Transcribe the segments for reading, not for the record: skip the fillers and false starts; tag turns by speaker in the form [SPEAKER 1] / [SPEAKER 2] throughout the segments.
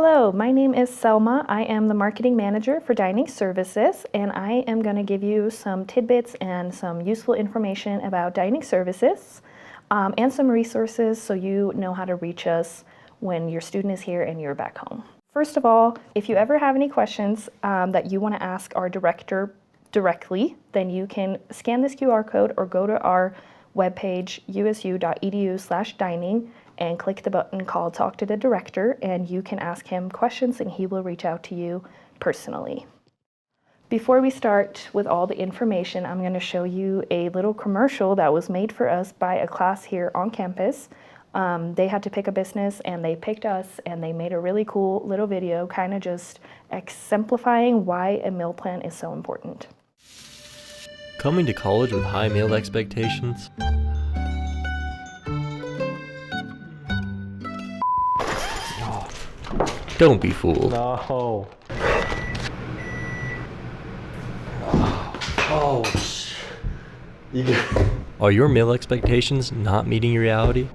[SPEAKER 1] Hello, my name is Selma. I am the marketing manager for dining services, and I am going to give you some tidbits and some useful information about dining services and some resources so you know how to reach us when your student is here and you're back home. First of all, if you ever have any questions that you want to ask our director directly, then you can scan this QR code or go to our webpage, usu.edu/dining, and click the button called Talk to the Director, and you can ask him questions and he will reach out to you personally. Before we start with all the information, I'm going to show you a little commercial that was made for us by a class here on campus. They had to pick a business and they picked us, and they made a really cool little video kind of just exemplifying why a meal plan is so important.
[SPEAKER 2] Coming to college with high meal expectations? Don't be fooled.
[SPEAKER 3] No.
[SPEAKER 2] Are your meal expectations not meeting your reality?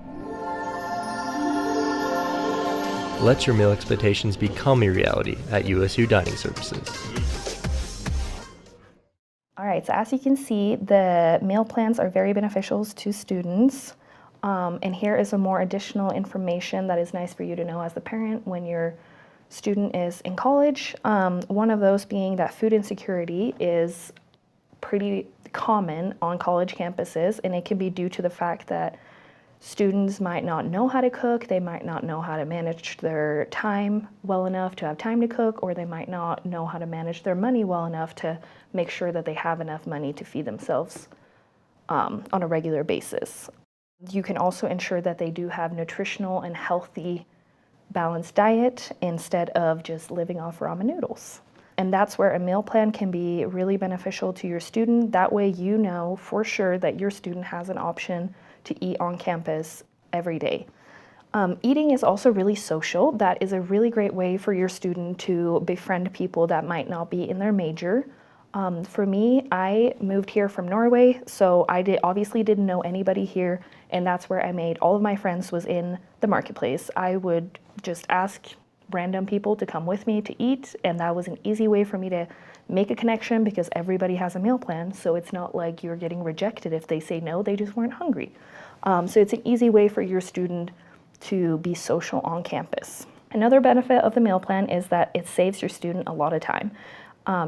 [SPEAKER 2] Let your meal expectations become your reality at USU Dining Services.
[SPEAKER 1] All right, so as you can see, the meal plans are very beneficial to students. And here is some more additional information that is nice for you to know as the parent when your student is in college. One of those being that food insecurity is pretty common on college campuses, and it can be due to the fact that students might not know how to cook, they might not know how to manage their time well enough to have time to cook, or they might not know how to manage their money well enough to make sure that they have enough money to feed themselves on a regular basis. You can also ensure that they do have nutritional and healthy, balanced diet instead of just living off ramen noodles. And that's where a meal plan can be really beneficial to your student. That way you know for sure that your student has an option to eat on campus every day. Eating is also really social. That is a really great way for your student to befriend people that might not be in their major. For me, I moved here from Norway, so I obviously didn't know anybody here, and that's where I made all of my friends was in the marketplace. I would just ask random people to come with me to eat, and that was an easy way for me to make a connection because everybody has a meal plan, so it's not like you're getting rejected if they say no, they just weren't hungry. So it's an easy way for your student to be social on campus. Another benefit of the meal plan is that it saves your student a lot of time.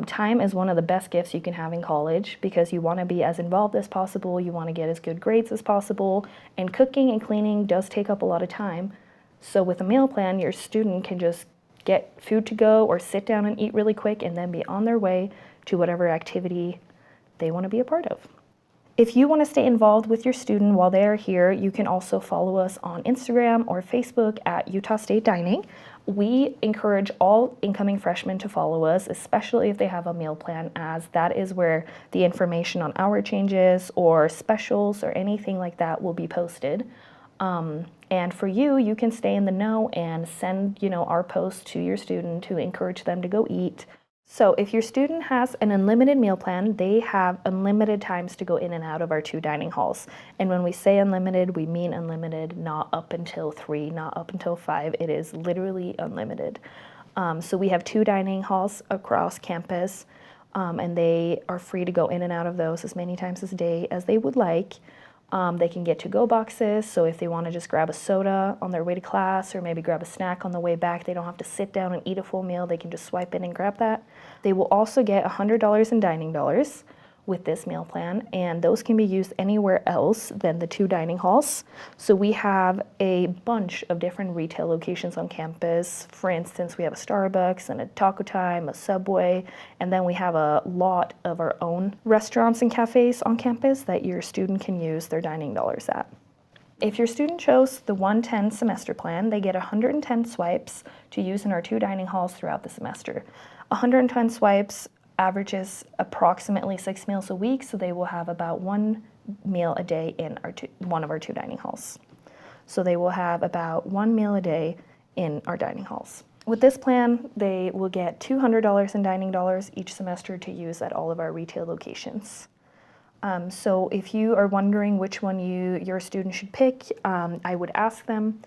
[SPEAKER 1] Time is one of the best gifts you can have in college because you want to be as involved as possible, you want to get as good grades as possible, and cooking and cleaning does take up a lot of time. So with a meal plan, your student can just get food to go or sit down and eat really quick and then be on their way to whatever activity they want to be a part of. If you want to stay involved with your student while they are here, you can also follow us on Instagram or Facebook at Utah State Dining. We encourage all incoming freshmen to follow us, especially if they have a meal plan, as that is where the information on hour changes or specials or anything like that will be posted. And for you, you can stay in the know and send, our posts to your student to encourage them to go eat. So if your student has an unlimited meal plan, they have unlimited times to go in and out of our 2 dining halls. And when we say unlimited, we mean unlimited, not up until 3, not up until 5. It is literally unlimited. So we have 2 dining halls across campus, and they are free to go in and out of those as many times a day as they would like. They can get to-go boxes, so if they want to just grab a soda on their way to class or maybe grab a snack on the way back, they don't have to sit down and eat a full meal. They can just swipe in and grab that. They will also get $100 in dining dollars with this meal plan, and those can be used anywhere else than the 2 dining halls. So we have a bunch of different retail locations on campus. For instance, we have a Starbucks and a Taco Time, a Subway, and then we have a lot of our own restaurants and cafes on campus that your student can use their dining dollars at. If your student chose the 110 semester plan, they get 110 swipes to use in our 2 dining halls throughout the semester. 110 swipes averages approximately 6 meals a week, so they will have about 1 meal a day in one of our 2 dining halls. So they will have about 1 meal a day in our dining halls. With this plan, they will get $200 in dining dollars each semester to use at all of our retail locations. So if you are wondering which one your student should pick, I would ask them,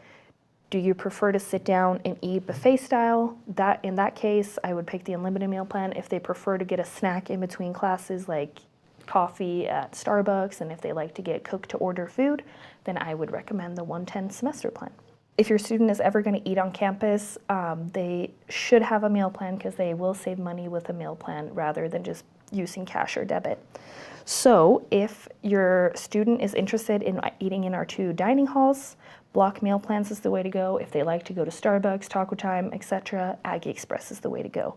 [SPEAKER 1] Do you prefer to sit down and eat buffet style? In that case, I would pick the unlimited meal plan. If they prefer to get a snack in between classes, like coffee at Starbucks, and if they like to get cooked to order food, then I would recommend the 110 semester plan. If your student is ever going to eat on campus, they should have a meal plan because they will save money with a meal plan rather than just using cash or debit. So if your student is interested in eating in our 2 dining halls, block meal plans is the way to go. If they like to go to Starbucks, Taco Time, etc., Aggie Express is the way to go.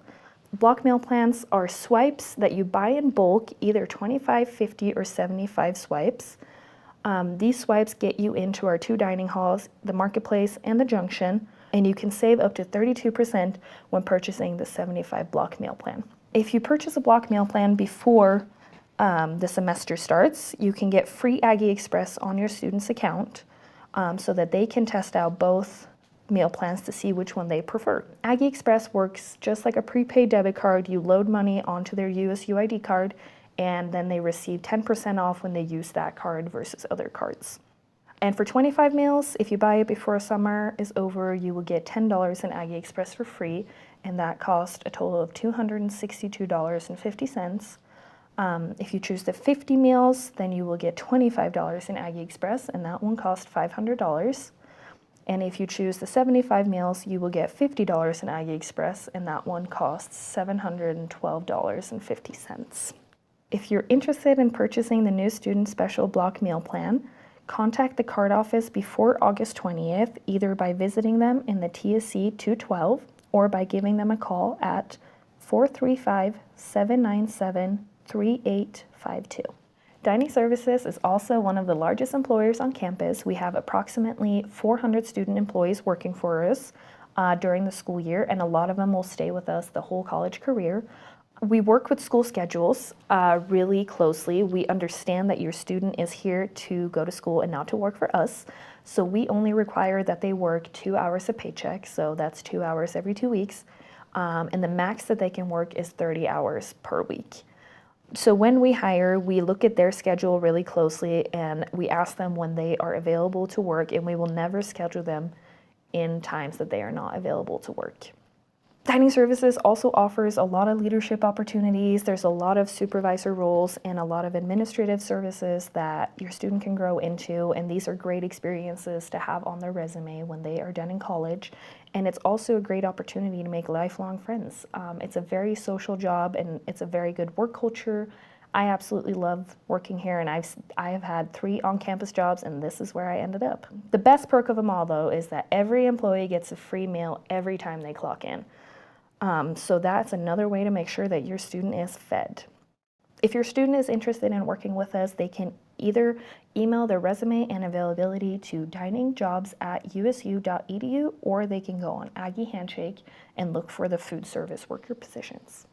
[SPEAKER 1] Block meal plans are swipes that you buy in bulk, either 25, 50, or 75 swipes. These swipes get you into our 2 dining halls, the marketplace, and the junction, and you can save up to 32% when purchasing the 75 block meal plan. If you purchase a block meal plan before the semester starts, you can get free Aggie Express on your student's account so that they can test out both meal plans to see which one they prefer. Aggie Express works just like a prepaid debit card. You load money onto their USU ID card, and then they receive 10% off when they use that card versus other cards. And for 25 meals, if you buy it before summer is over, you will get $10 in Aggie Express for free, and that costs a total of $262.50. If you choose the 50 meals, then you will get $25 in Aggie Express, and that one costs $500. And if you choose the 75 meals, you will get $50 in Aggie Express, and that one costs $712.50. If you're interested in purchasing the new student special block meal plan, contact the card office before August 20th, either by visiting them in the TSC 212 or by giving them a call at 435-797-3852. Dining Services is also one of the largest employers on campus. We have approximately 400 student employees working for us during the school year, and a lot of them will stay with us the whole college career. We work with school schedules really closely. We understand that your student is here to go to school and not to work for us. So we only require that they work 2 hours a paycheck, so that's 2 hours every 2 weeks. And the max that they can work is 30 hours per week. So when we hire, we look at their schedule really closely and we ask them when they are available to work, and we will never schedule them in times that they are not available to work. Dining Services also offers a lot of leadership opportunities. There's a lot of supervisor roles and a lot of administrative services that your student can grow into, and these are great experiences to have on their resume when they are done in college. And it's also a great opportunity to make lifelong friends. It's a very social job and it's a very good work culture. I absolutely love working here, and I have had 3 on-campus jobs, and this is where I ended up. The best perk of them all, though, is that every employee gets a free meal every time they clock in. So that's another way to make sure that your student is fed. If your student is interested in working with us, they can either email their resume and availability to diningjobs@usu.edu, or they can go on Aggie Handshake and look for the food service worker positions.